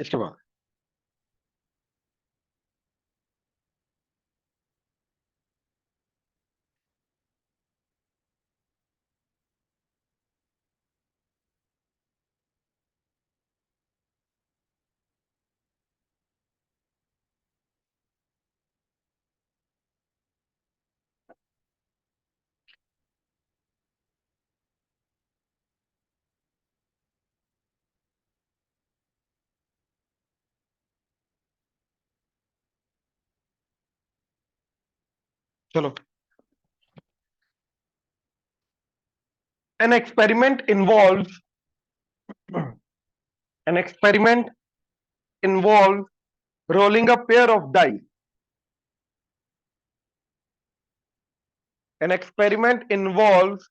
इसके बाद चलो, an experiment involves an experiment involves rolling a pair of dice. An experiment involves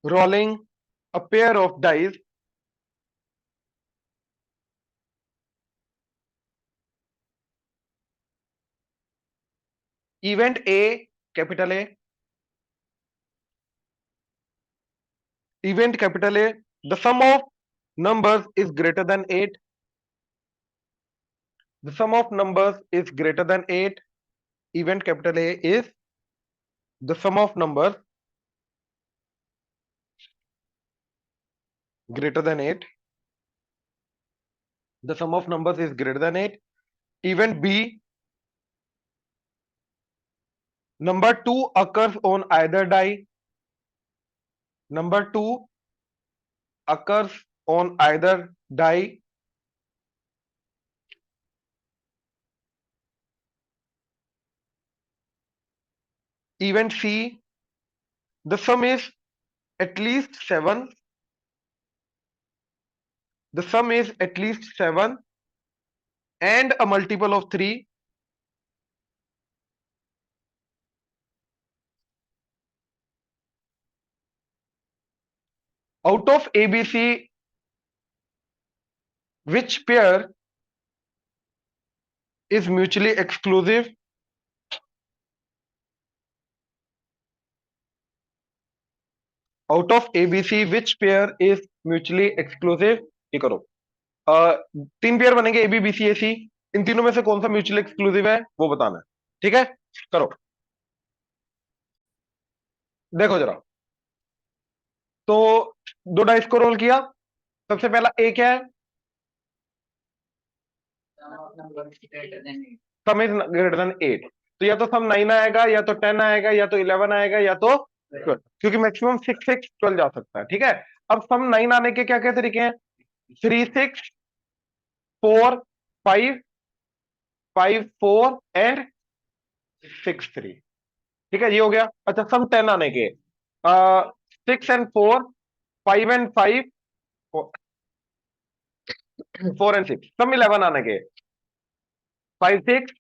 rolling a pair of dice. Event A, capital A. Event capital A. The sum of numbers is greater than 8. The sum of numbers is greater than 8. Event capital A is the sum of numbers greater than 8. The sum of numbers is greater than 8. Event B, number 2 occurs on either die. Number 2 occurs on either die. Event C, the sum is at least 7. The sum is at least 7 and a multiple of 3. Out of ABC, which pair is mutually exclusive? Out of ABC, which pair is mutually exclusive? ये करो, 3 pair बनेंगे A B B C ए सी. इन तीनों में से कौन सा mutually exclusive है वो बताना है. ठीक है, करो. देखो जरा, तो दो डाइस को रोल किया. सबसे पहला ए क्या है? सम इज ग्रेटर देन 8. तो या तो सम 9 आएगा, या तो 10 आएगा, या तो 11 आएगा, या तो 12, क्योंकि मैक्सिमम 6 6 12 जा सकता है. ठीक है, अब सम 9 आने के क्या क्या तरीके हैं? 3 6 4 5 5 4 एंड 6 3. ठीक है, ये हो गया. अच्छा, सम 10 आने के 6 एंड 4 5 एंड 5 4 एंड 6. सम 11 आने के 5 6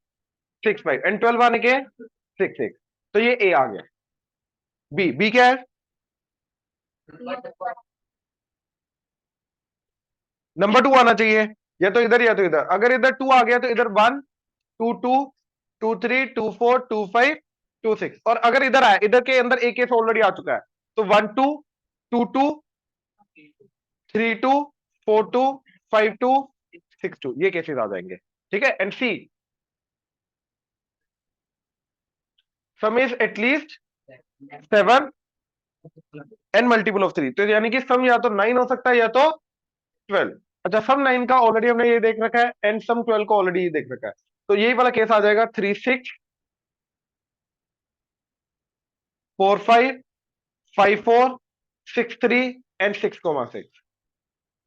6 5 एंड 12 आने के 6 6. तो ये ए आ गया. बी, बी क्या है? नंबर 2 आना चाहिए, या तो इधर या तो इधर. अगर इधर 2 आ गया तो इधर 1 2 2 2 3 2 4 2 5 2 6. और अगर इधर आया, इधर के अंदर एक केस ऑलरेडी आ चुका है, तो 1 2 2 2 3 2 4 2 5 2 6 2, ये केसेस आ जाएंगे. ठीक है, and C, sum is at least 7 and multiple of 3. तो यानी कि सम या तो 9 हो सकता है या तो 12. अच्छा, सम 9 का ऑलरेडी हमने ये देख रखा है एंड सम 12 को ऑलरेडी देख रखा है. तो यही वाला केस आ जाएगा 3 6 4 5 5 4 6 3 एंड 6,6.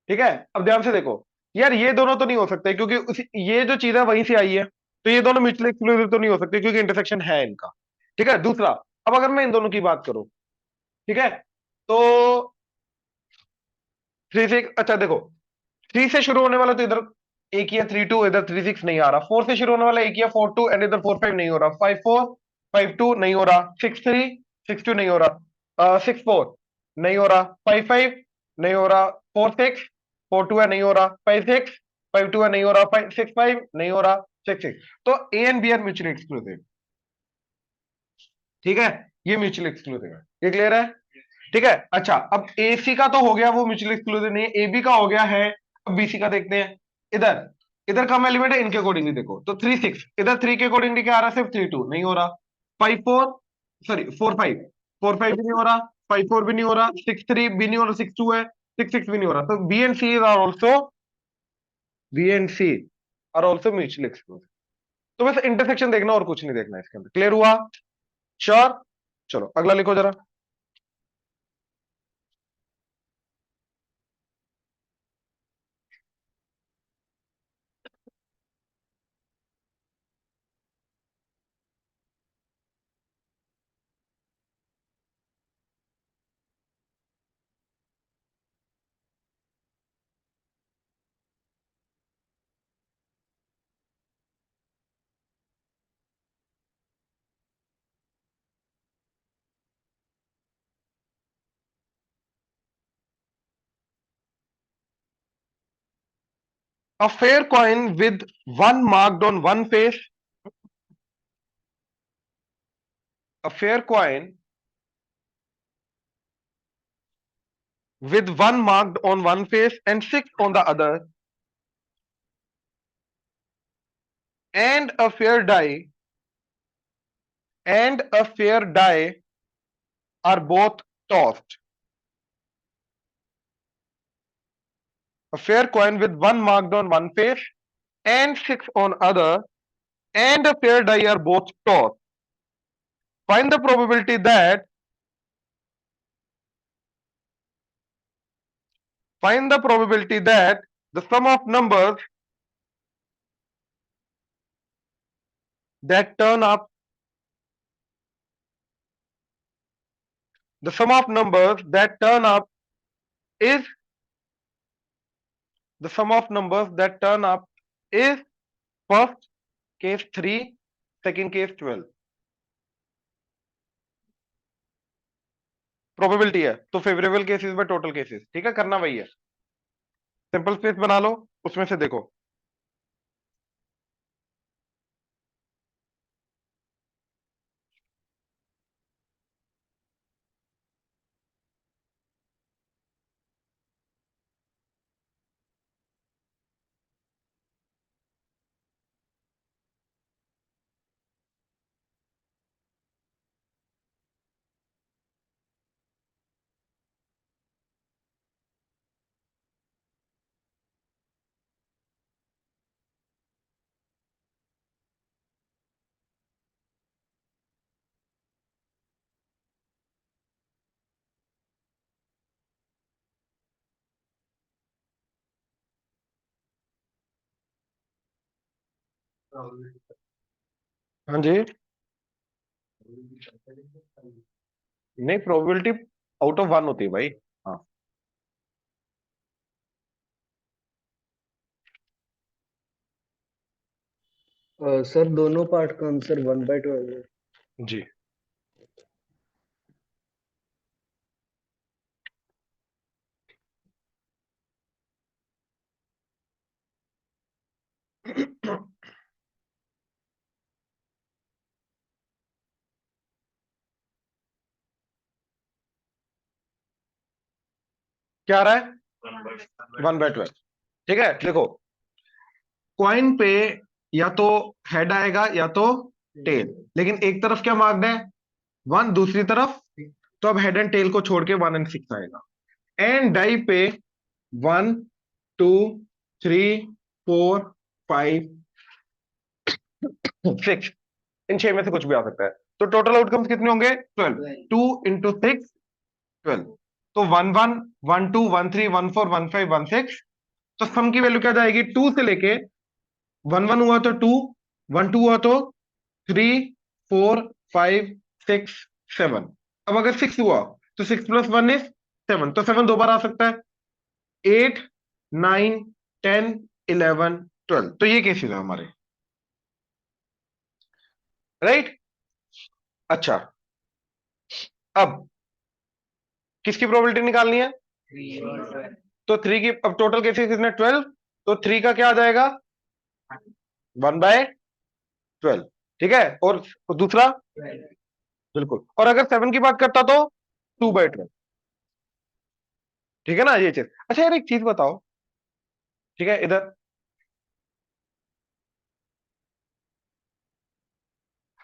ठीक है, अब ध्यान से देखो यार, ये दोनों तो नहीं हो सकते क्योंकि ये जो चीज है वहीं से आई है. तो ये दोनों म्यूचुअली एक्सक्लूसिव तो नहीं हो सकते क्योंकि इंटरसेक्शन है इनका. ठीक है, दूसरा, अब अगर मैं इन दोनों की बात करूं, ठीक है, तो 3 6, अच्छा देखो, 3 से शुरू होने वाला तो इधर एक ही है 3 2, इधर 3 6 नहीं आ रहा. 4 से शुरू होने वाला एक ही है 4 2 एंड इधर 4 5 नहीं हो रहा. 5 4 5 2 नहीं हो रहा. 6 3 6 2 नहीं हो रहा. 6 4 नहीं हो रहा. 5 5 नहीं हो रहा. 4 6 4 2 है नहीं हो रहा. 5 6 5 2 है नहीं हो रहा. 5 6 5 नहीं हो रहा. 6 6. तो A and B are mutually exclusive. ठीक है, ये म्यूचुअली एक्सक्लूसिव है. ये क्लियर है? ठीक है, अच्छा, अब ए सी का तो हो गया, वो म्यूचुअली एक्सक्लूसिव नहीं है. ए बी का हो गया है, अब बीसी का देखते हैं। इधर इधर कम एलिमेंट है, इनके अकॉर्डिंगली देखो तो 3 6, इधर 3 के अकॉर्डिंगली क्या आ रहा है, सिर्फ 3 2 नहीं हो रहा। 5 4, सॉरी 4 5, 4 5 भी नहीं हो रहा, 5 4 भी नहीं हो रहा, 6 3 भी नहीं हो रहा, 6 2 है, 6 6 भी नहीं हो रहा। तो B and C are also, B and C are also mutually exclusive. तो बस इंटरसेक्शन देखना और कुछ नहीं देखना इसके अंदर। क्लियर हुआ? श्योर? चलो अगला लिखो जरा। A fair coin with one marked on one face, a fair coin with one marked on one face and six on the other, and a fair die, and a fair die are both tossed. A fair coin with one marked on one face and six on other, and a fair die are both tossed. Find the probability that, find the probability that the sum of numbers that turn up, the sum of numbers that turn up is, the sum of numbers that turn up is first case 3, second case 12. Probability है तो favourable cases by total cases, ठीक है, करना वही है। Simple space बना लो, उसमें से देखो। हाँ जी, नहीं प्रोबेबिलिटी आउट ऑफ 1 होती है भाई। हाँ सर दोनों पार्ट का आंसर 1/12 है। जी। क्या आ रहा है? 1/12। ठीक है, देखो कॉइन पे या तो हेड आएगा या तो टेल, लेकिन एक तरफ क्या मार्क्ड है? 1, दूसरी तरफ, तो अब हेड एंड टेल को छोड़ के 1 एंड 6 आएगा। एंड डाई पे 1 2 3 4 5 6, इन 6 में से कुछ भी आ सकता है। तो टोटल आउटकम्स कितने होंगे? 12। 2 इंटू 6 12। तो 1 1 1 2 1 3 1 4 1 5 1 6। तो सम की वैल्यू क्या जाएगी? 2 से लेके 1 1 हुआ तो 2, 1 2 हुआ तो 3 4 5 6 7। अब अगर 6 हुआ तो 6 प्लस 1 इज 7, तो 7 दो बार आ सकता है। 8 9 10 11 12, तो ये केसेस है हमारे, राइट। अच्छा, अब किसकी प्रोबेबिलिटी निकालनी है? तो 3 की, अब टोटल केसेस कितने? 12। तो 3 का क्या आ जाएगा? 1/12। ठीक है, और दूसरा बिल्कुल। और अगर 7 की बात करता तो 2/12। ठीक है ना ये चीज। अच्छा यार एक चीज बताओ, ठीक है, इधर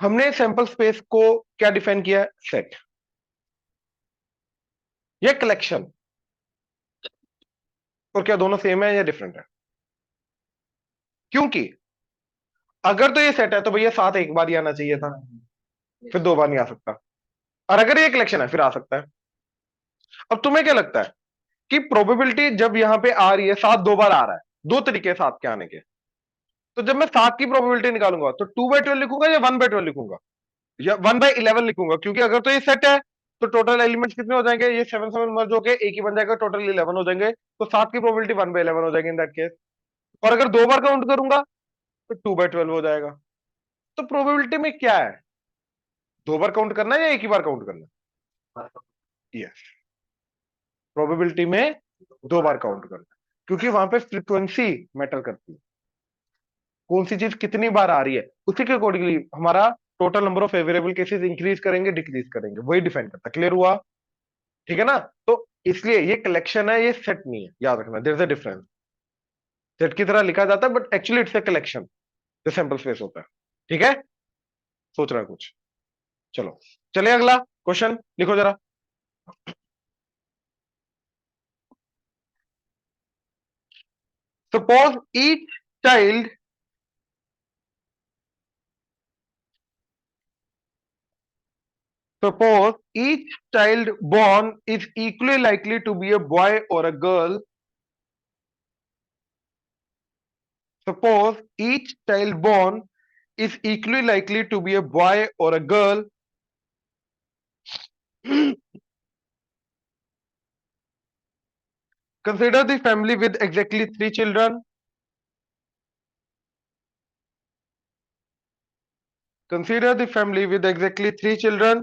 हमने सैंपल स्पेस को क्या डिफाइन किया? सेट या कलेक्शन। और क्या दोनों सेम है या डिफरेंट है? क्योंकि अगर तो ये सेट है तो भैया साथ एक बार ही आना चाहिए था, फिर दो बार नहीं आ सकता। और अगर ये कलेक्शन है फिर आ सकता है। अब तुम्हें क्या लगता है कि प्रोबेबिलिटी जब यहां पे आ रही है, सात दो बार आ रहा है, दो तरीके हैं सात के आने के, तो जब मैं सात की प्रोबेबिलिटी निकालूंगा तो 2/12 लिखूंगा या 1/12 लिखूंगा या 1/11 लिखूंगा? क्योंकि अगर तो ये सेट है तो टोटल एलिमेंट्स कितने हो जाएंगे? ये 7 7 मर्ज होके एक ही बन जाएगा, टोटल 11 हो जाएंगे, तो सात की प्रोबेबिलिटी 1/11 हो जाएगी इन दैट केस। और अगर दो बार काउंट करूंगा तो 2/12 हो जाएगा। तो प्रोबेबिलिटी में क्या है? दो बार काउंट करना है या एक ही बार काउंट करना है? यस, प्रोबेबिलिटी में दो बार काउंट करना है, क्योंकि वहां पे फ्रीक्वेंसी मैटर करती है, कौन सी चीज कितनी बार आ रही है, उसी के अकॉर्डिंगली हमारा total number of favourable cases increase करेंगे डिक्रीज करेंगे, वही डिफाइन करता है। क्लियर हुआ? ठीक है ना? तो इसलिए ये कलेक्शन है, ये सेट नहीं है, याद रखना, there is a difference. Set की तरह लिखा जाता है but actually it's a collection जो सैंपल स्पेस होता है। ठीक है, सोच रहा है कुछ? चलो, चले अगला क्वेश्चन लिखो जरा। Suppose each child suppose each child born is equally likely to be a boy or a girl. Suppose each child born is equally likely to be a boy or a girl. Consider the family with exactly three children. Consider the family with exactly three children.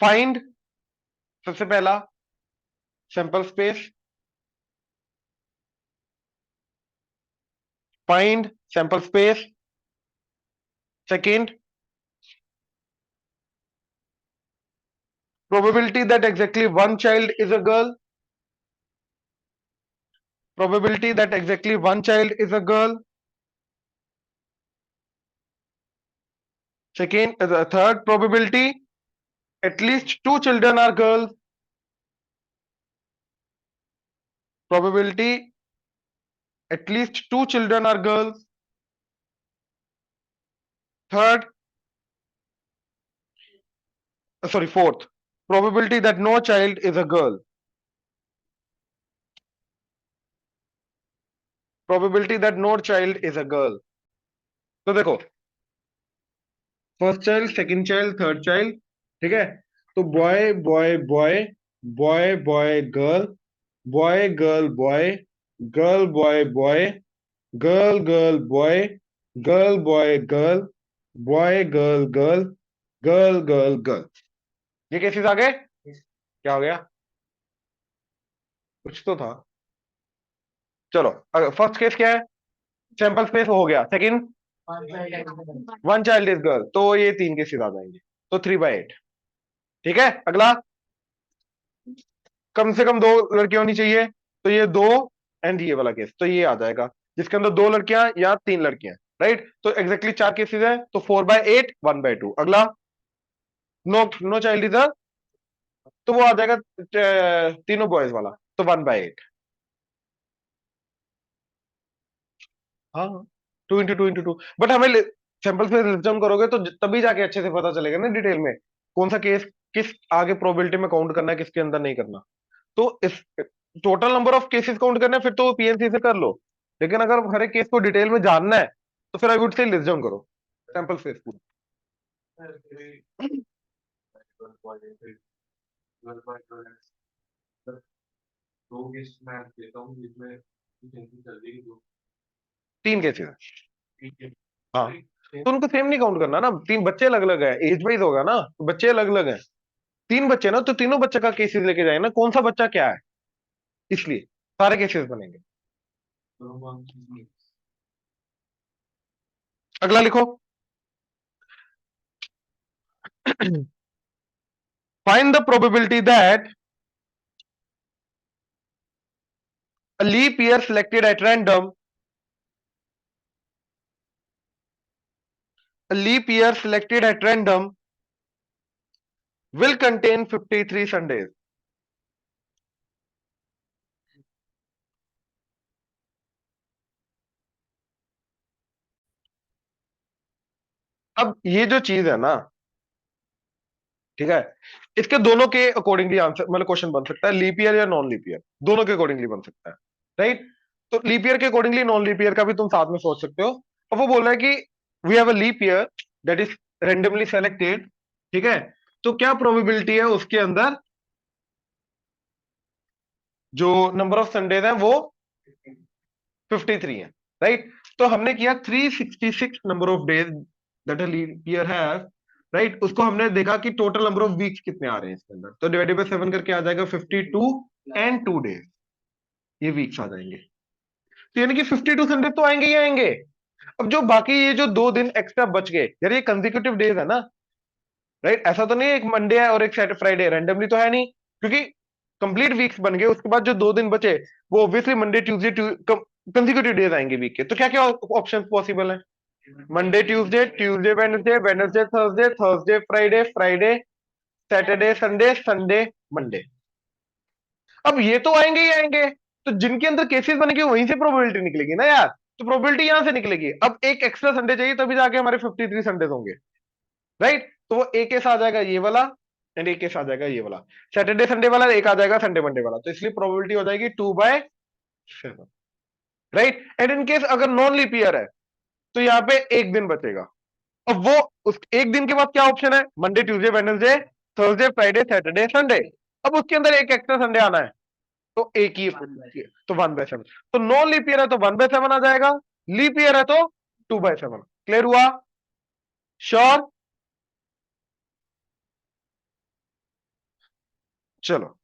Find सबसे पहला sample space, find sample space. Second, probability that exactly one child is a girl. Probability that exactly one child is a girl. Second, the third probability at least two children are girls. Probability at least two children are girls. Third, sorry, fourth, probability that no child is a girl. Probability that no child is a girl. तो देखो, first child, second child, third child, ठीक है? तो boy boy boy, boy boy girl, boy girl boy, girl boy boy, girl girl boy, girl boy girl, boy girl girl, girl girl girl. ये cases आ गए? क्या हो गया? कुछ तो था। चलो, फर्स्ट केस क्या है? सैंपल स्पेस हो गया। Second, one child is girl, तो ये तीन केसेस आ जाएंगे, तो 3/8। ठीक है, अगला, कम से कम दो लड़कियां होनी चाहिए, तो ये दो, एंड ये वाला केस, तो ये आ जाएगा जिसके अंदर दो लड़कियां या तीन लड़कियां। राइट, तो एग्जैक्टली चार केसेस है, तो 4/8, 1/2। अगला, नो नो चाइल्ड इज, तो वो आ जाएगा तीनों बॉयज वाला, तो 1/8। हाँ, 2 into 2 into 2, बट हमें सैंपल से लिस्ट डाउन करोगे तो तभी जाके अच्छे से पता चलेगा ना डिटेल में, कौन सा केस किस आगे प्रोबेबिलिटी में काउंट करना है, किसके अंदर नहीं करना। तो इस total number of cases count करना है फिर तो पीएनसी से कर लो, लेकिन अगर हर एक केस को डिटेल में जानना है तो फिर I would say list down करो सैंपल स्पेस पूरा। तीन केसेस है, हाँ, तो उनको सेम नहीं काउंट करना ना, तीन बच्चे अलग अलग है, एज वाइज होगा ना, तो बच्चे अलग अलग हैं। तीन बच्चे ना, तो तीनों बच्चे का केसेस लेके जाए ना, कौन सा बच्चा क्या है, इसलिए सारे केसेस बनेंगे। अगला लिखो। Find the probability that a leap year selected at random, a leap year selected at random will contain 53 Sundays. अब ये जो चीज है ना, ठीक है, इसके दोनों के अकॉर्डिंगली आंसर मतलब क्वेश्चन बन सकता है, लीप ईयर या नॉन लीप ईयर, दोनों के अकॉर्डिंगली बन सकता है, राइट। तो लीप ईयर के अकॉर्डिंगली नॉन लीप ईयर का भी तुम साथ में सोच सकते हो। अब वो बोल रहा है कि we have a leap year that is randomly selected, ठीक है, तो क्या प्रोबेबिलिटी है उसके अंदर जो नंबर ऑफ संडेज है वो 53 है, राइट। तो हमने किया 366 number of days that a leap year has, right. उसको हमने देखा कि टोटल नंबर ऑफ वीक्स कितने आ रहे हैं इसके अंदर, तो डिवाइडेड बाय 7 करके आ जाएगा 52 एंड 2 डेज, ये वीक्स आ जाएंगे। तो यानी कि 52 संडे तो आएंगे ही आएंगे। अब जो बाकी ये जो 2 दिन एक्स्ट्रा बच गए यार, ये कंसेक्यूटिव डेज है ना, राइट। ऐसा तो नहीं है एक मंडे है और एक फ्राइडे, रैंडमली तो है नहीं, क्योंकि कंप्लीट वीक्स बन गए, उसके बाद जो 2 दिन बचे वो obviously Monday Tuesday consecutive days आएंगे वीक के। तो क्या क्या ऑप्शन पॉसिबल है? Monday Tuesday, Tuesday Wednesday, Wednesday Thursday, Thursday Friday, Friday Saturday Sunday, Sunday Monday. अब ये तो आएंगे ही आएंगे, तो जिनके अंदर केसेस बनेंगे वहीं से प्रोबेबिलिटी निकलेगी ना यार। तो प्रोबेबिलिटी यहां से निकलेगी। अब एक एक्स्ट्रा संडे चाहिए तभी जाके हमारे 53 संडेज होंगे, राइट। तो वो एक केस आ जाएगा ये वाला एंड एक केस आ जाएगा ये वाला, सैटरडे संडे वाला एक आ जाएगा संडे मंडे वाला, तो इसलिए प्रोबेबिलिटी हो जाएगी 2/7, राइट। एंड इन केस अगर नॉन लीप ईयर है तो यहाँ पे एक दिन बचेगा। अब वो उस एक दिन के बाद क्या ऑप्शन है? Monday Tuesday Wednesday Thursday Friday Saturday Sunday. अब उसके अंदर एक एक्स्ट्रा संडे आना है, तो एक ही, तो 1/7। तो नॉन लीप ईयर है तो 1/7 आ जाएगा, लीप ईयर है तो 2/7। क्लियर हुआ? श्योर? चलो।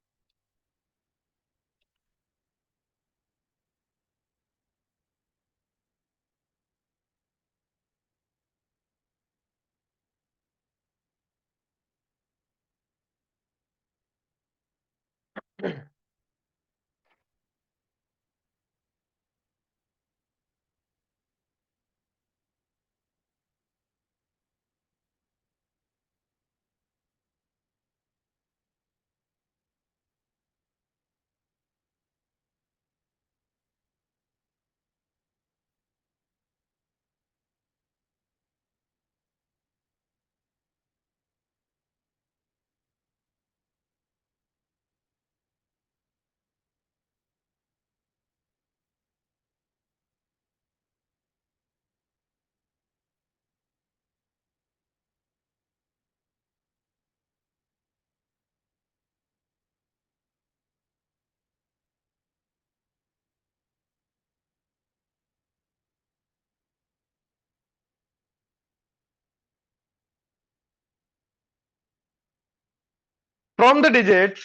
From the digits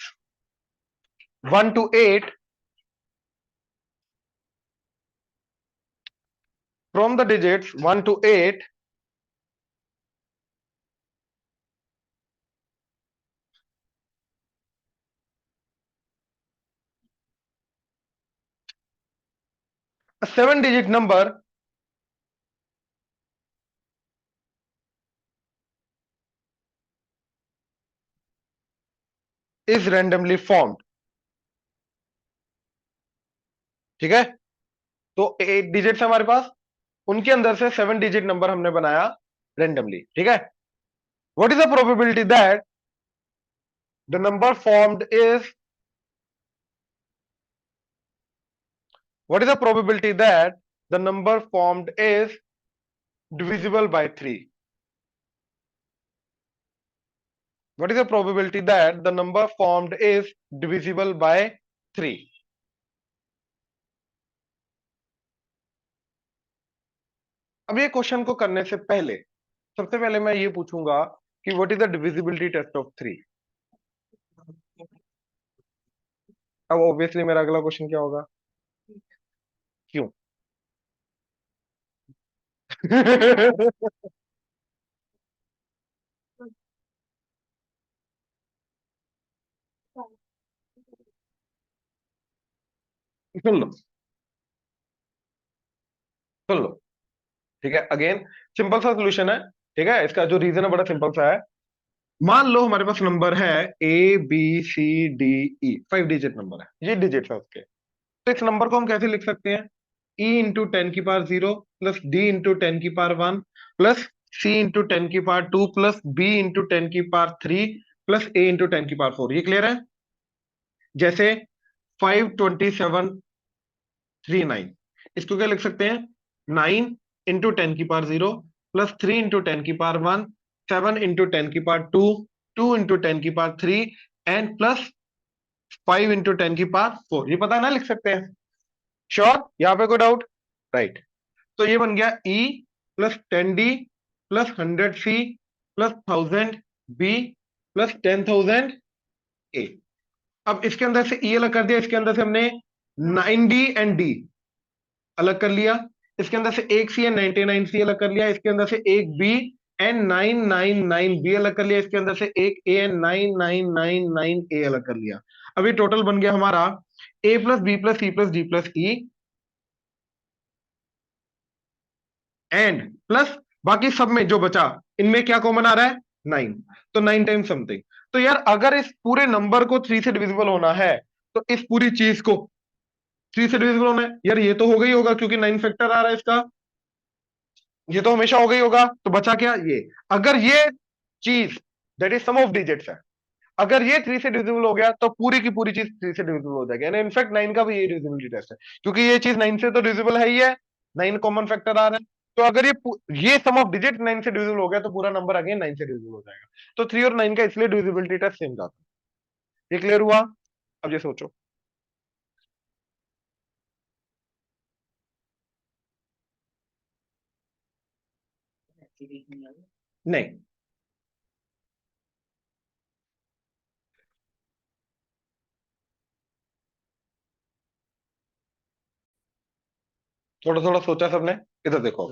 1 to 8, from the digits 1 to 8, a 7-digit number is randomly formed, ठीक है। तो 8 डिजिट्स है हमारे पास, उनके अंदर से 7 डिजिट नंबर हमने बनाया रेंडमली, ठीक है। What is the probability that the number formed is, what is the probability that the number formed is divisible by 3? What is the probability that the number formed is divisible by 3? अब ये question को करने से पहले सबसे पहले मैं ये पूछूंगा कि what is the divisibility test of 3। अब ऑब्वियसली मेरा अगला क्वेश्चन क्या होगा? क्यों? सुन लो, सुन लो, ठीक है। अगेन सिंपल सा सोल्यूशन है, ठीक है। इसका जो रीजन है बड़ा सिंपल सा है। मान लो हमारे पास नंबर है ABCDE, 5 डिजिट नंबर है, ये डिजिट है उसके। तो इस नंबर को हम कैसे लिख सकते हैं? E × 10⁻�0 plus D × 10⁻1 plus C × 10⁻2 plus B × 10⁻3 plus A × 10⁻4। ये क्लियर है? जैसे 52739, इसको क्या लिख सकते हैं? 9 × 10⁻0 प्लस 3 × 10⁻1, 7 × 10⁻2, 2 × 10⁻3 एंड प्लस 5 × 10⁻4। ये पता है ना, लिख सकते हैं। श्योर? यहां पे कोई डाउट? राइट। तो ये बन गया E plus 10D plus 100C plus 1000B plus 10,000A। अब इसके अंदर से E अलग कर दिया, इसके अंदर से हमने 9D एंड D अलग कर लिया, इसके अंदर से एक C एंड 99C अलग कर लिया, इसके अंदर से एक B एंड 999B अलग कर लिया, इसके अंदर से एक A एंड 9999A अलग कर लिया। अभी टोटल बन गया हमारा A plus B plus C plus D plus E and plus बाकी सब में जो बचा, इनमें क्या कॉमन आ रहा है? 9। तो 9 टाइम समथिंग। तो यार अगर इस पूरे नंबर को 3 से डिविजिबल होना है, तो इस पूरी चीज को 3 से डिविजिबल होना है यार, ये तो होगा ही होगा क्योंकि 9 फैक्टर आ रहा है इसका, ये तो हमेशा होगा ही होगा। तो बचा क्या? ये। अगर ये चीज that is sum of digits है, अगर ये 3 से डिविजिबल हो गया तो पूरी की पूरी चीज 3 से डिविजिबल हो जाएगी। इनफैक्ट 9 का भी ये डिविजिबिलिटी टेस्ट है, क्योंकि ये चीज 9 से तो डिविजिबल है ही है, 9 कॉमन फैक्टर आ रहा है। तो अगर ये सम ऑफ डिजिट 9 से डिविजिबल हो गया तो पूरा नंबर अगेन 9 से डिविजिबल हो जाएगा। तो 3 और 9 का इसलिए डिविजिबिलिटी टेस्ट सेम जाता है। ये क्लियर हुआ? अब ये सोचो। नहीं, थोड़ा थोड़ा सोचा सबने? इधर देखो,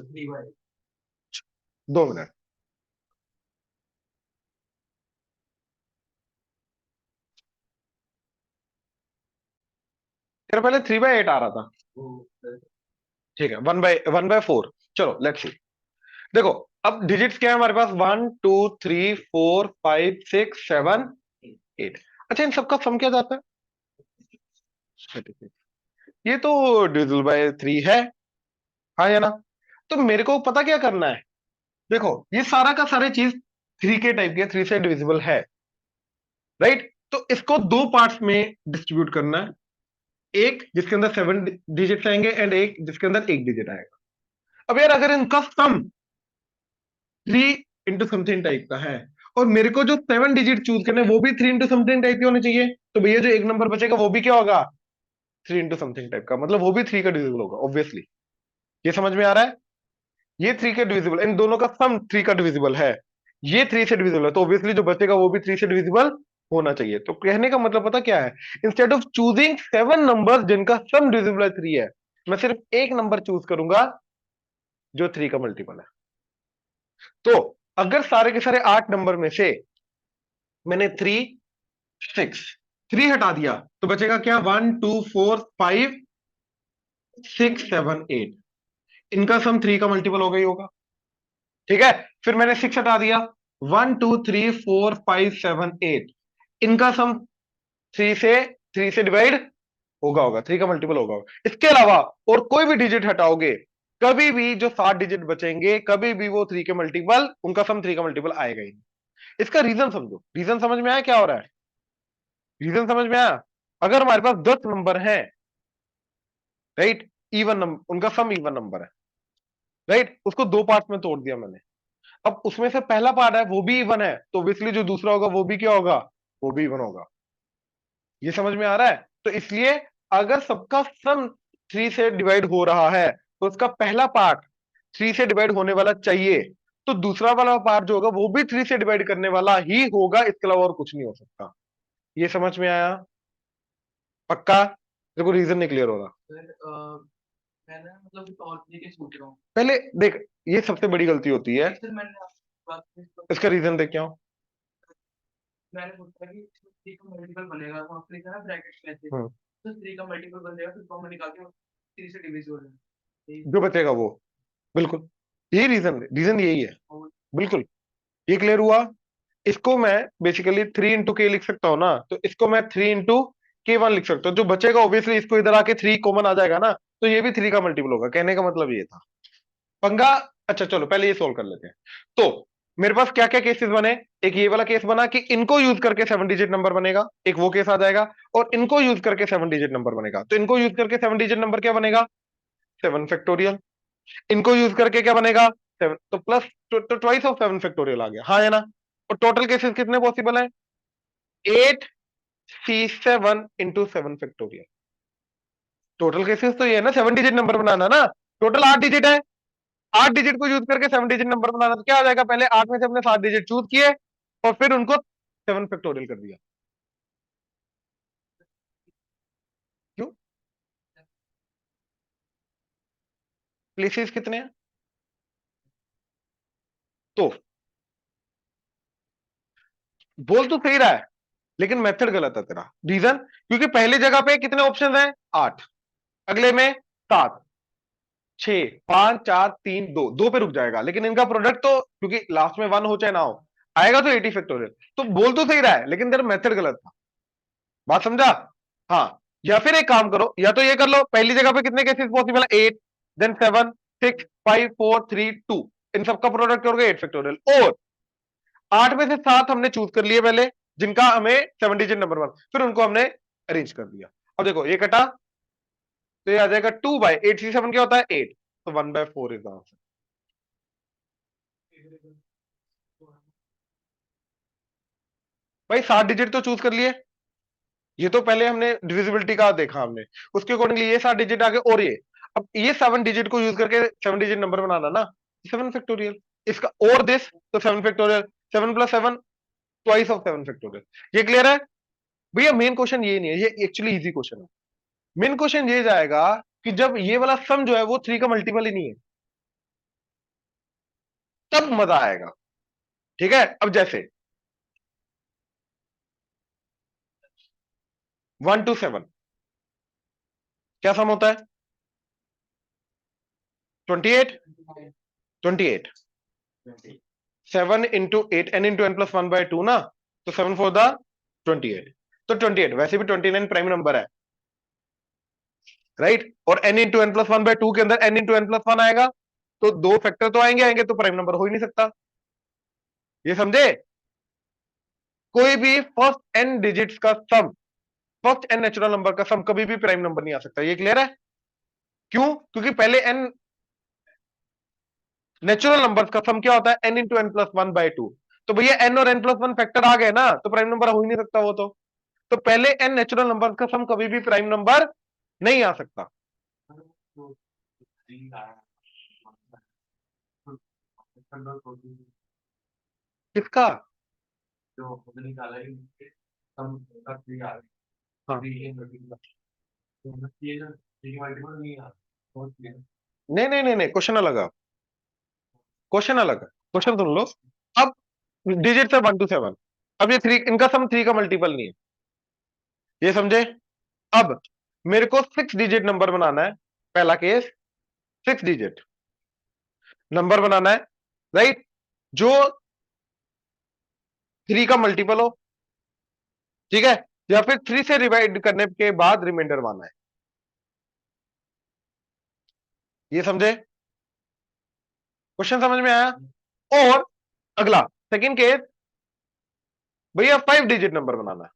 2 मिनट। तेरा पहले 3/8 आ रहा था, ठीक है। 1/4। चलो लेट्स सी। देखो, अब डिजिट्स क्या है हमारे पास? 1 2 3 4 5 6 7 8। अच्छा, इन सबका सम क्या जाता है? 36। ये तो डिविजिबल बाय 3 है, हाँ या ना? तो मेरे को पता क्या करना है? देखो, ये सारा का सारे चीज 3 के टाइप के, 3 से डिविजिबल है, राइट? तो इसको दो पार्ट्स में डिस्ट्रीब्यूट करना है, एक जिसके अंदर 7 डिजिट्स आएंगे एंड एक जिसके अंदर एक डिजिट आएगा। अब यार अगर इनका सम 3 इंटू समथिंग टाइप का है और मेरे को जो 7 डिजिट चूज करने वो भी 3 इंटू समथिंग टाइप के होने चाहिए, तो भैया जो एक नंबर बचेगा वो भी क्या होगा? 3 इंटू समथिंग टाइप का, मतलब वो भी 3 का डिविजिबल होगा ऑब्वियसली। ये समझ में आ रहा है? ये 3 का डिविजिबल, इन दोनों का सम 3 का डिविजिबल है, ये 3 से डिविजिबल है, तो ऑब्वियसली जो बचेगा वो भी 3 से डिविजिबल होना चाहिए। तो कहने का मतलब पता क्या है? इंस्टेड ऑफ चूजिंग 7 नंबर जिनका सम डिविजिबल 3 है, मैं सिर्फ एक नंबर चूज करूंगा जो 3 का मल्टीपल है। तो अगर सारे के सारे 8 नंबर में से मैंने 3 6 हटा दिया, तो बचेगा क्या? 1 2 4 5 6 7 8। इनका सम 3 का मल्टीपल हो गई होगा, ठीक है। फिर मैंने 6 हटा दिया, 1 2 3 4 5 7 8। इनका सम 3 से डिवाइड होगा 3 का मल्टीपल होगा। इसके अलावा और कोई भी डिजिट हटाओगे, कभी भी जो 7 डिजिट बचेंगे कभी भी वो 3 के मल्टीपल, उनका सम 3 का मल्टीपल आएगा ही नहीं। इसका रीजन समझो, रीजन समझ में आया क्या हो रहा है? रीजन समझ में आया? अगर हमारे पास 10 नंबर है, राइट, इवन नंबर, उनका सम इवन नंबर है, राइट, उसको दो पार्ट में तोड़ दिया मैंने। अब उसमें से पहला पार्ट है वो भी इवन है, तो ऑब्वियसली जो दूसरा होगा वो भी क्या होगा? वो भी इवन होगा। ये समझ में आ रहा है? तो इसलिए अगर सबका सम 3 से डिवाइड हो रहा है, तो उसका पहला पार्ट 3 से डिवाइड होने वाला चाहिए, तो दूसरा वाला पार्ट जो होगा वो भी 3 से डिवाइड करने वाला ही होगा, इसके अलावा और कुछ नहीं हो सकता। ये समझ में आया? पक्का? देखो रीजन नहीं क्लियर हो रहा। सर मैं ना मतलब कुछ और तरीके से सोच रहा हूँ। पहले देख, ये सबसे बड़ी गलती होती है, सर मैंने आपकी बात इसका रीजन देख क्या हो। मैंने सोचा कि 3 का मल्टीपल बनेगा, तो आपने लिखा ना ब्रैकेट्स में से। हम्म तो 3 का मल्टीपल बन जाएगा, फिर कॉमन निकाल के 3 से डिविजिबल हो जाएगा। जो बचेगा वो, बिल्कुल यही रीजन यही है, बिल्कुल। ये क्लियर हुआ। इसको मैं बेसिकली 3 into k लिख सकता हूं ना, तो इसको मैं 3 into k1 लिख सकता हूं। जो बचेगा ऑब्वियसली इसको इधर आके 3 कॉमन आ जाएगा ना, तो ये भी 3 का मल्टीपल होगा। कहने का मतलब ये था पंगा। अच्छा चलो पहले ये सोल्व कर लेते हैं। तो मेरे पास क्या क्या केसेस बने। एक ये वाला केस बना कि इनको यूज करके 7 डिजिट नंबर बनेगा, एक वो केस आ जाएगा। और इनको यूज करके 7 डिजिट नंबर बनेगा, तो इनको यूज करके 7 डिजिट नंबर क्या बनेगा, 7 फैक्टोरियल। इनको यूज करके क्या बनेगा, 7, तो प्लस तो ट्वाइस ऑफ 7 फैक्टोरियल आ गया, हाँ है ना। और टोटल केसेस कितने पॉसिबल है, 8C7 into 7 factorial. Total cases तो ये है ना, 7 डिजिट नंबर बनाना ना। टोटल 8 डिजिट है, 8 डिजिट को यूज करके 7 डिजिट नंबर बनाना, तो क्या आ जाएगा, पहले 8 में से हमने 7 डिजिट चूज किए और फिर उनको 7 फैक्टोरियल कर दिया। क्यों, प्लेसेस कितने हैं, तो बोल तो सही रहा है लेकिन मेथड गलत है तेरा। रीजन, क्योंकि पहली जगह पे कितने ऑप्शन हैं, 8, अगले में 7, 6, 5, 4, 3, 2, 2 पे रुक जाएगा, लेकिन इनका प्रोडक्ट तो क्योंकि लास्ट में 1 हो चाहे ना हो आएगा, तो 80 फैक्टोरियल। तो बोल तो सही रहा है लेकिन तेरा मेथड गलत था, बात समझा। हाँ, या फिर एक काम करो, या तो ये कर लो, पहली जगह पे कितने केसेस पॉसिबल है, 8, देन 7, 6, 5, 4, 3, 2, इन सबका प्रोडक्ट करोगे 8 फैक्टोरियल। और 8 में से 7 हमने चूज कर लिए पहले, जिनका हमें 7 डिजिट नंबर 1, फिर उनको हमने अरेंज कर दिया। अब देखो ये कटा, तो ये आ जाएगा 2/8C7 क्या होता है, 8, तो 1/4 इज आंसर। भाई 7 डिजिट तो चूज कर लिए, ये तो पहले हमने डिविजिबिलिटी का देखा हमने, उसके अकॉर्डिंगली ये 7 डिजिट आगे, और ये अब ये 7 डिजिट को यूज करके 7 डिजिट नंबर बनाना ना, 7 फैक्टोरियल। इसका और दिस, तो 7 फैक्टोरियल, 7 + 7 ट्वाइस ऑफ 7 फैक्टोरियल। ये क्लियर है भैया। मेन क्वेश्चन ये नहीं है, ये एक्चुअली इजी क्वेश्चन है। मेन क्वेश्चन ये जाएगा कि जब ये वाला सम जो है वो 3 का मल्टीपल ही नहीं है, तब मजा आएगा। ठीक है, अब जैसे 1 to 7 क्या सम होता है, 28, 28, 7 into 8, n into n+1/2 ना, तो 7 for the 28, तो 28 वैसे भी 29 प्राइम नंबर है, राइट। और n into n+1/2 के अंदर n into n+1 आएगा, तो दो फैक्टर तो आएंगे आएंगे, तो प्राइम नंबर हो ही नहीं सकता। ये समझे, कोई भी फर्स्ट n डिजिट्स का सम, फर्स्ट n नेचुरल नंबर का सम कभी भी प्राइम नंबर नहीं आ सकता। ये क्लियर है, क्यों, क्योंकि पहले n नेचुरल नंबर्स का सम क्या होता है, n into n+1/2। तो भैया n और n+1 फैक्टर आ गए ना, तो प्राइम नंबर हो ही नहीं सकता वो तो पहले n नेचुरल नंबर्स का सम कभी भी प्राइम नंबर नहीं आ सकता। किसका, जो हमने निकाला है, हम का 3 आ रहा है, हाँ, 3 तो ये ना 3 मल्टीपल नहीं आ रहा, बहुत क्लियर। नहीं नहीं नहीं नहीं, क्वेश्चन अलग है, क्वेश्चन अलग है, क्वेश्चन सुन लो। अब डिजिट है 1 to 7, अब ये 3, इनका सम 3 का मल्टीपल नहीं है, ये समझे। अब मेरे को 6 डिजिट नंबर बनाना है, पहला केस 6 डिजिट नंबर बनाना है, राइट, जो 3 का मल्टीपल हो, ठीक है, या फिर 3 से डिवाइड करने के बाद रिमाइंडर माना है, ये समझे, क्वेश्चन समझ में आया। और अगला सेकंड केस, भैया 5 डिजिट नंबर बनाना है,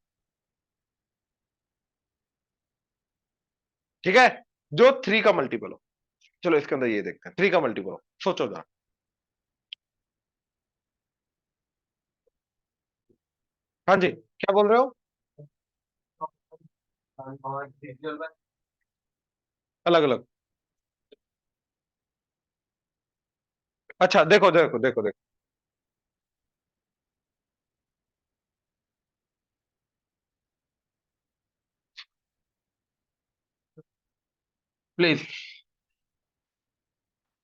ठीक है, जो 3 का मल्टीपल हो। चलो इसके अंदर ये देखते हैं, 3 का मल्टीपल हो, सोचो जरा। हाँ जी, क्या बोल रहे हो, और डिजिटल में अलग अलग। अच्छा देखो देखो देखो देखो, प्लीज।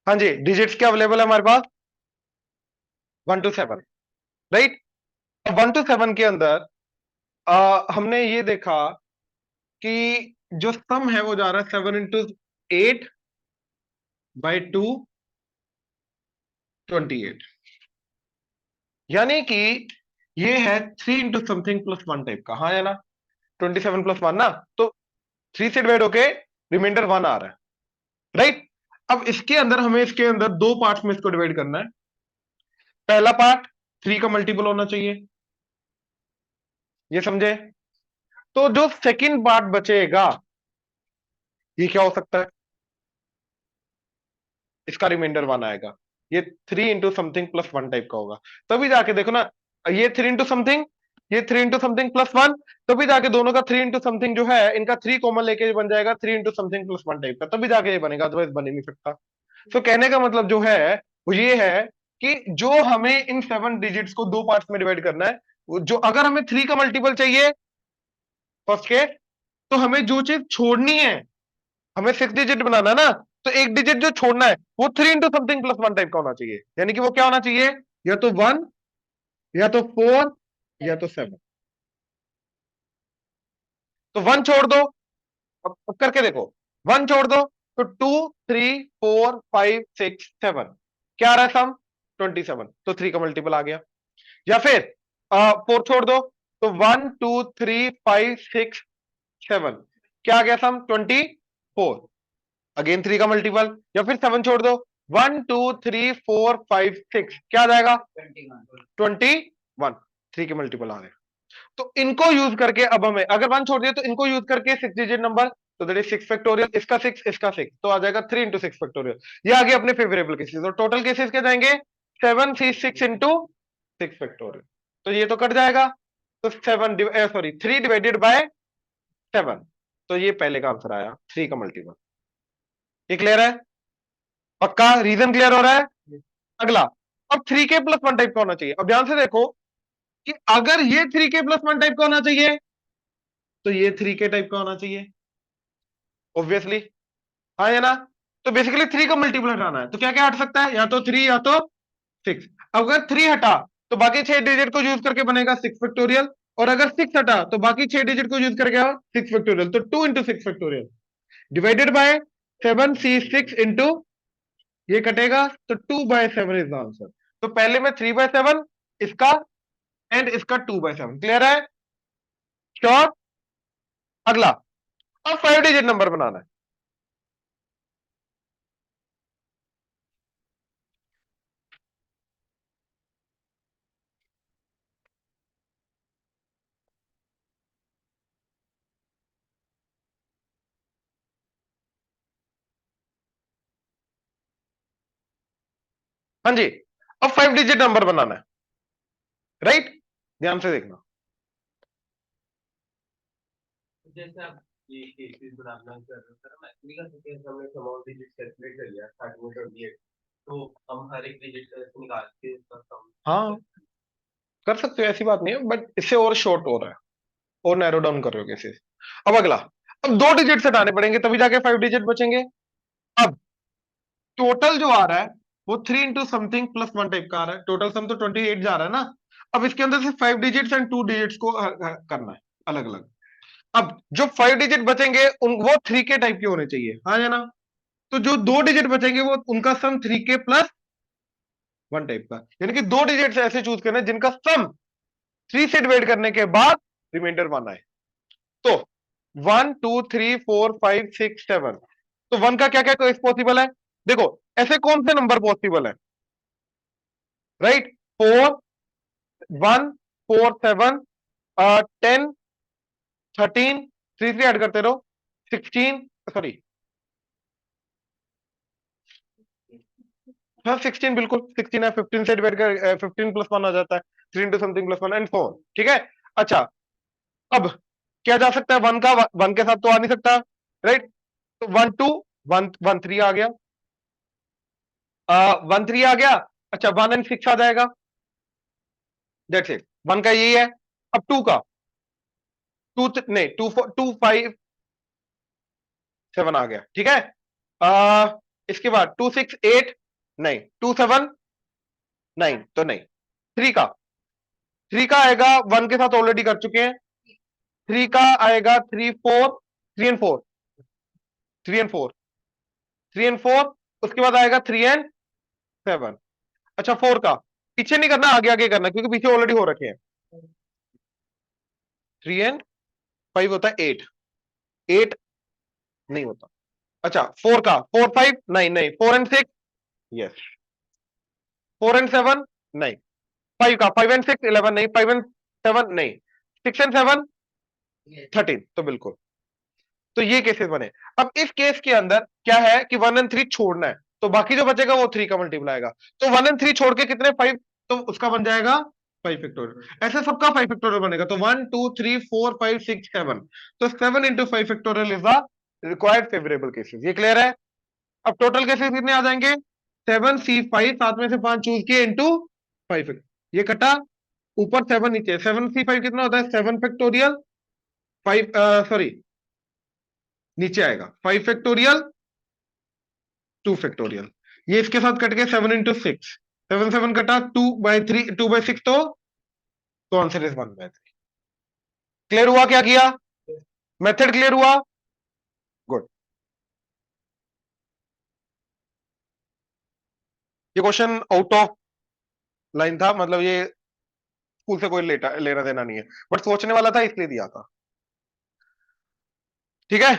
हाँ जी, डिजिट्स क्या अवेलेबल है हमारे पास, 1 to 7, राइट। अब 1 to 7 के अंदर हमने ये देखा कि जो सम है वो जा रहा है 7 into 8/2 28, यानी कि ये है 3 into समथिंग प्लस 1 टाइप का। हाँ, है ना, 27 + 1 ना, तो 3 से डिवाइड होके रिमाइंडर 1 आ रहा है, राइट। अब इसके अंदर हमें इसके अंदर दो पार्ट्स में इसको डिवाइड करना है। पहला पार्ट 3 का मल्टीपल होना चाहिए, ये समझे। तो जो सेकंड पार्ट बचेगा ये क्या हो सकता है, इसका रिमाइंडर 1 आएगा। ये 3 into समथिंग +1 टाइप का होगा। तभी जाके देखो ना, ये 3 into समथिंग, ये 3 into समथिंग +1, तभी जाके दोनों का 3 into समथिंग जो है, इनका 3 कॉमन लेके बन जाएगा 3 into समथिंग +1 टाइप का, तभी जाके ये बनेगा, अदरवाइज बन ही नहीं सकता। तो कहने का मतलब जो है वो ये है कि जो हमें इन 7 डिजिट्स को दो पार्ट्स में डिवाइड करना है, जो अगर हमें 3 का मल्टीपल चाहिए फर्स्ट के, तो हमें जो चीज छोड़नी है, हमें 6 डिजिट बनाना है ना, तो एक डिजिट जो छोड़ना है वो 3 into समथिंग +1 टाइप का होना चाहिए। यानी कि वो क्या होना चाहिए, या तो 1, या तो 4, या तो 7। तो 1 छोड़ दो, अब करके देखो, 1 छोड़ दो तो 2, 3, 4, 5, 6, 7, क्या आ रहा है सम 27, तो 3 का मल्टीपल आ गया। या फिर 4 छोड़ दो तो 1, 2, 3, 5, 6, 7, क्या आ गया सम 24, अगेन 3 का मल्टीपल। या फिर 7 छोड़ दो, 1, 2, 3, 4, 5, 6, क्या आ जाएगा 21, 3 के मल्टीपल आ गए। तो इनको यूज करके अब हमें, अगर 1 छोड़ दिया तो इनको यूज करके 6 डिजिट नंबर, तो दैट इज 6 फैक्टोरियल, इसका 6, इसका 6, तो आ जाएगा 3 into 6 फैक्टोरियल। ये आगे अपने फेवरेबल केसेस, और टोटल केसेस क्या जाएंगे 7 6 into 6 फैक्टोरियल, तो ये तो कट जाएगा। तो 3 डिवाइडेड बाय 7, तो ये पहले का आंसर आया 3 का मल्टीपल। ये क्लियर है, पक्का रीजन क्लियर हो रहा है। अगला, अब 3k + 1 टाइप का होना चाहिए। अब ध्यान से देखो कि अगर ये 3k + 1 टाइप का होना चाहिए तो ये 3k टाइप का होना चाहिए, ऑब्वियसली। हाँ, है ना। तो बेसिकली 3 का मल्टीपल हटाना है, तो क्या क्या हट सकता है, या तो 3 या तो 6। अगर 3 हटा तो बाकी 6 डिजिट को यूज करके बनेगा 6 फैक्टोरियल, और अगर 6 हटा तो बाकी 6 डिजिट को यूज करके 6 फैक्टोरियल, तो 2 into 6 factorial divided by 7c6 into, ये कटेगा तो 2/7 इज द आंसर। तो पहले में 3/7 इसका, एंड इसका 2/7, क्लियर है, श्योर। अगला, अब 5 डिजिट नंबर बनाना है। हाँ जी, अब 5 डिजिट नंबर बनाना है, राइट, ध्यान से देखना। जैसे आप ये केसेस बनाना कर रहे हो सर, हम एक्चुअली का केस हमने सम डिजिट कैलकुलेट कर लिया स्टार्टिंग में 28, तो हम हर एक डिजिट निकाल के इसका सम हाँ, कर सकते हो, ऐसी बात नहीं है, बट इससे और शॉर्ट हो रहा है, और नैरो डाउन कर रहे हो केसेस। अब अगला, अब 2 डिजिट हटाने पड़ेंगे तभी जाके 5 डिजिट बचेंगे। अब टोटल जो आ रहा है वो 3 into समथिंग +1 टाइप का आ रहा है, टोटल सम तो 28 जा रहा है ना। अब इसके अंदर से 5 डिजिट्स एंड 2 डिजिट्स को करना है अलग अलग। अब जो 5 डिजिट बचेंगे वो 3k टाइप के होने चाहिए, हाँ है ना। तो जो 2 डिजिट बचेंगे वो उनका सम 3k + 1 टाइप का, यानी कि 2 डिजिट ऐसे चूज करना है जिनका सम 3 से डिवाइड करने के बाद रिमाइंडर 1 आए। तो 1, 2, 3, 4, 5, 6, 7, तो 1 का क्या क्या पॉसिबल है, देखो ऐसे कौन से नंबर पॉसिबल है, राइट, 4, 1, 4, 7, 10, 13, 3 3 ऐड करते रहो, 16, सॉरी, हाँ 16, बिल्कुल 16 है, 15 से डिवाइड कर 15 + 1 आ जाता है, 3 into समथिंग +1 एंड 4, ठीक है। अच्छा, अब क्या जा सकता है, 1 का 1 के साथ तो आ नहीं सकता, राइट, तो 1 2 1 1 3 आ गया, 1 3 आ गया। अच्छा, 1 एंड 6 आ जाएगा, दैट्स इट, 1 का यही है। अब 2 का, 2 नहीं, 2 4 2 5 7 आ गया, ठीक है। इसके बाद 2 6 8, नहीं, 2 7 9, तो नहीं। 3 का, 3 का आएगा, 1 के साथ ऑलरेडी कर चुके हैं, 3 का आएगा 3 4, 3 एंड 4, 3 एंड 4, 3 एंड 4, उसके बाद आएगा 3 एंड 7। अच्छा 4 का पीछे नहीं करना, आगे आगे करना, क्योंकि पीछे ऑलरेडी हो रखे हैं। 3 एंड 5 होता है 8, 8 नहीं होता। अच्छा 4 का 4 5 नहीं नहीं, 4 एंड 6 यस, 4 एंड 7 नहीं, 5 का 5 एंड 6 11 नहीं, 5 एंड 7 नहीं, 6 एंड 7 13, तो बिल्कुल। तो ये केसेस बने। अब इस केस के अंदर क्या है कि 1 एंड 3 छोड़ना है, तो बाकी जो बचेगा वो 3 का मल्टीप्लाई आएगा। तो 1 एंड 3 छोड़ के कितने 5, तो उसका बन जाएगा 5 फैक्टोरियल। ऐसे सबका 5 फैक्टोरियल बनेगा। तो 1 2 3 4 5 6 7, तो 7 into 5 factorial is the required favourable cases. ये क्लियर है? अब टोटल केसेस कितने आ जाएंगे? 7C5, 7 में से 5 चूज किए इंटू 5, ये कटा, ऊपर 7 नीचे 7C5 कितना होता है 7 फैक्टोरियल, 5 सॉरी नीचे आएगा 5 फैक्टोरियल 2 फैक्टोरियल, ये इसके साथ कट के 7 इंटू 6, 7 7 कटा 2/3, 2/6, तो आंसर इज 1/3। क्लियर हुआ क्या किया? मेथड क्लियर हुआ? गुड। ये क्वेश्चन आउट ऑफ लाइन था, मतलब ये स्कूल से कोई लेना देना नहीं है, बट सोचने वाला था इसलिए दिया था। ठीक है,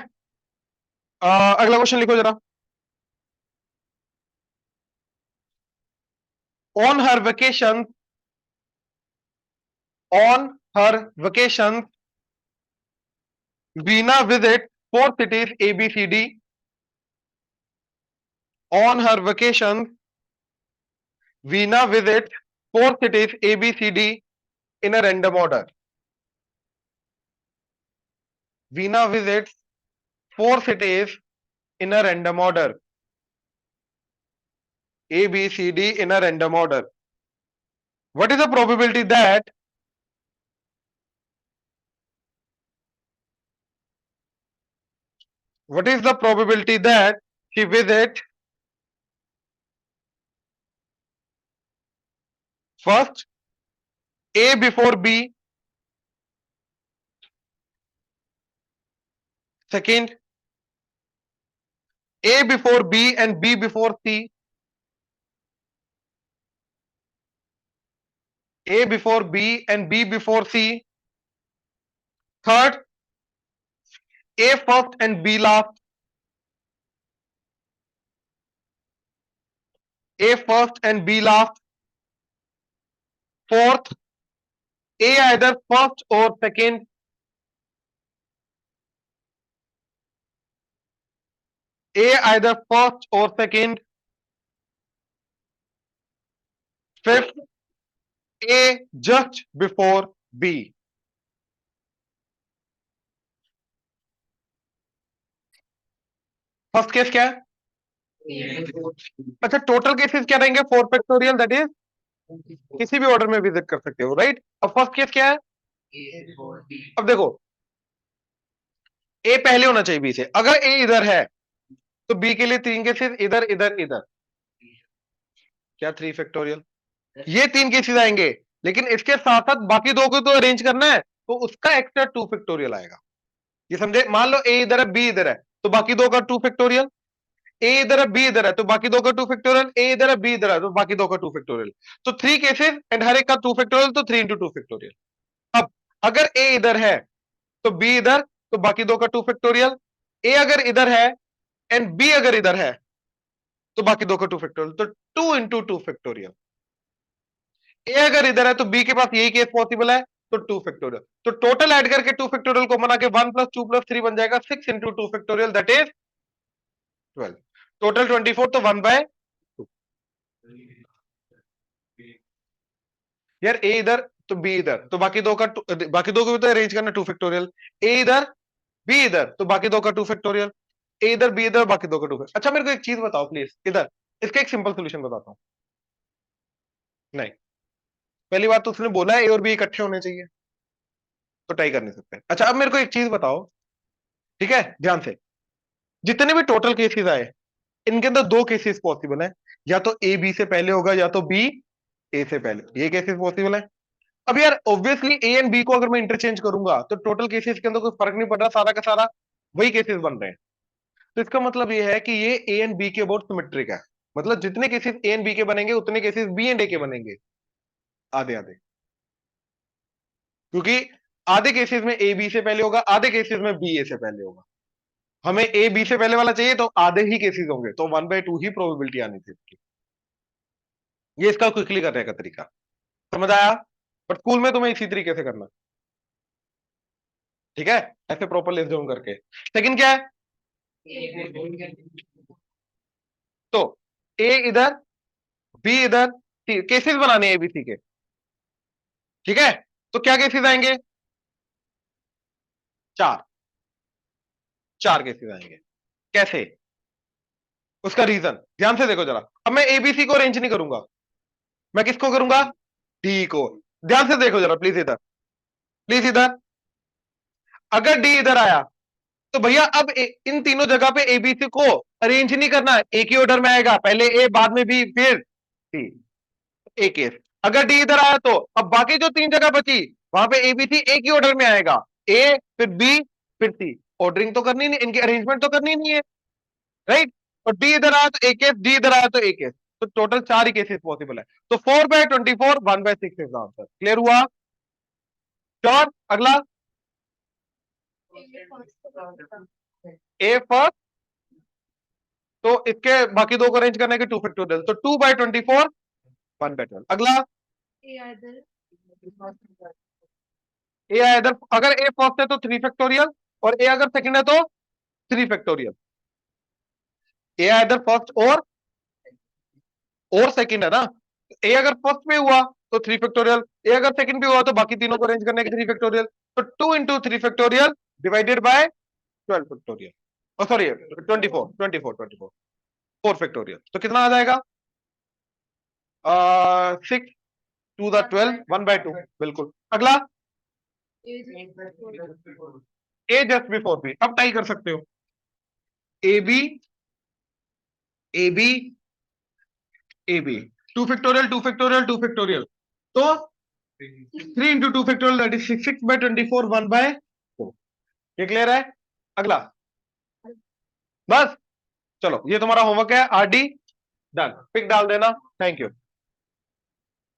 अगला क्वेश्चन लिखो जरा। On her vacation, on her vacation Veena visit 4 cities ABCD। On her vacation, Veena visits 4 cities ABCD in a random order. Veena visits 4 cities in a random order. ABCD in a random order. What is the probability that she visits first A before B, second A before B and B before C, A before B and B before C, third A first and B last, A first and B last, fourth A either first or second, A either first or second, fifth A just before B. First case क्या है? अच्छा total cases क्या रहेंगे? 4 factorial, that is किसी भी order में visit कर सकते हो, राइट? अब फर्स्ट केस क्या है? अब देखो ए पहले होना चाहिए बी से, अगर ए इधर है तो बी के लिए 3 केसेस, इधर इधर इधर, क्या 3 फैक्टोरियल, ये 3 केसेस आएंगे, लेकिन इसके साथ साथ बाकी 2 को तो अरेंज करना है, तो उसका एक्स्ट्रा 2 फैक्टोरियल आएगा। ये समझे? मान लो ए इधर है बी इधर है, तो बाकी 2 का 2 फैक्टोरियल, ए इधर है बी इधर है तो बाकी 2 का 2 फैक्टोरियल, ए इधर है बी इधर है तो बाकी 2 का 2 फैक्टोरियल। तो 3 केसेस एंड हर एक का 2 फैक्टोरियल, तो 3 इंटू 2 फैक्टोरियल। अब अगर ए इधर है तो बी इधर, तो बाकी 2 का 2 फैक्टोरियल, ए अगर इधर है एंड बी अगर इधर है तो बाकी 2 का 2 फैक्टोरियल, तो 2 इंटू 2 फैक्टोरियल। ए अगर इधर है तो बी के पास यही केस पॉसिबल है, तो 2 फैक्टोरियल। तो टोटल ऐड करके 2 फैक्टोरियल को बना के 1 + 2 + 3 बन जाएगा 6 into 2 factorial, that is 12। Total 24, तो 1/2। यार ए इधर तो बी इधर, तो बाकी 2 का बाकी 2 को भी तो अरेंज करना 2 फैक्टोरियल, ए इधर बी इधर तो बाकी 2 का 2 फैक्टोरियल, ए इधर बी इधर बाकी 2 का 2 फैक्टोरियल। अच्छा मेरे को एक चीज बताओ प्लीज, इधर इसका एक सिंपल सोल्यूशन बताता हूं। नहीं, पहली बात तो उसने बोला है ए और बी इकट्ठे होने चाहिए, तो ट्राई कर नहीं सकते। अच्छा अब मेरे को एक चीज बताओ, ठीक है ध्यान से, जितने भी टोटल केसेस आए इनके अंदर 2 केसेस पॉसिबल है, या तो ए बी से पहले होगा या तो बी ए से पहले, ये केसेस पॉसिबल है। अब यार ऑब्वियसली ए एंड बी को अगर मैं इंटरचेंज करूंगा तो टोटल केसेस के अंदर कोई फर्क नहीं पड़ रहा, सारा का सारा वही केसेस बन रहे हैं। तो इसका मतलब ये है कि ये ए एंड बी के अबाउट सिमेट्रिक है, मतलब जितने केसेस ए एंड बी के बनेंगे उतने केसेस बी एंड ए के बनेंगे, आधे आधे, क्योंकि आधे केसेस में ए बी से पहले होगा, आधे केसेस में बी ए से पहले होगा। हमें ए बी से पहले वाला चाहिए तो आधे ही केसेस होंगे, तो 1/2 ही प्रोबेबिलिटी आनी थी इसकी। ये इसका क्विकली करने का तरीका, समझ आया? बट स्कूल में तुम्हें इसी तरीके से करना, ठीक है, ऐसे प्रॉपर लिस्ट डाउन करके। सेकंड क्या है? तो ए इधर, बी इधर, केसेस बनाने एबीसी के, ठीक है। तो क्या केसेस आएंगे? चार, चार केसेस आएंगे। कैसे? उसका रीजन ध्यान से देखो जरा। अब मैं एबीसी को अरेंज नहीं करूंगा, मैं किसको करूंगा? डी को। ध्यान से देखो जरा प्लीज इधर, प्लीज इधर। अगर डी इधर आया तो भैया अब इन तीनों जगह पे एबीसी को अरेंज नहीं करना, एक ही ऑर्डर में आएगा, पहले ए बाद में बी फिर सी, ए केस। अगर डी इधर आया तो अब बाकी जो तीन जगह बची वहां पे एबीसी एक ही ऑर्डर में आएगा, ए फिर बी फिर सी। ऑर्डरिंग तो करनी नहीं, इनकी अरेंजमेंट तो करनी नहीं है, राइट। और डी इधर आया तो एक केस, डी इधर आया तो एक केस, तो टोटल चार ही केसेस पॉसिबल है। तो 4/24 1/6 इज द आंसर। क्लियर हुआ? श्योर? अगला ए फर्स्ट, तो इसके बाकी दो को अरेंज करने के 2 फैक्टोरियल, तो 2/24 1/12। अगला ए इधर, अगर ए फर्स्ट है तो 3 फैक्टोरियल, और ए अगर सेकंड है तो 3 फैक्टोरियल। ए इधर फर्स्ट और सेकंड है ना, ए अगर फर्स्ट में हुआ तो 3 फैक्टोरियल, ए अगर सेकंड पे हुआ तो बाकी तीनों को अरेंज करने के 3 फैक्टोरियल। तो 2 into 3 factorial divided by 12 factorial, sorry 24 4 factorial. तो कितना आ जाएगा? 6 टू द 12 1/2, बिल्कुल। अगला ए जस्ट बिफोर बी, अब टाई कर सकते हो। A B A B A B, 2 factorial 2 factorial 2 factorial, तो 3 इंटू 2 फैक्टोरियल दैट इज 6/24 1/4। ये क्लियर है? अगला बस, चलो ये तुम्हारा होमवर्क है, आरडी डन, पिक डाल देना। Thank you.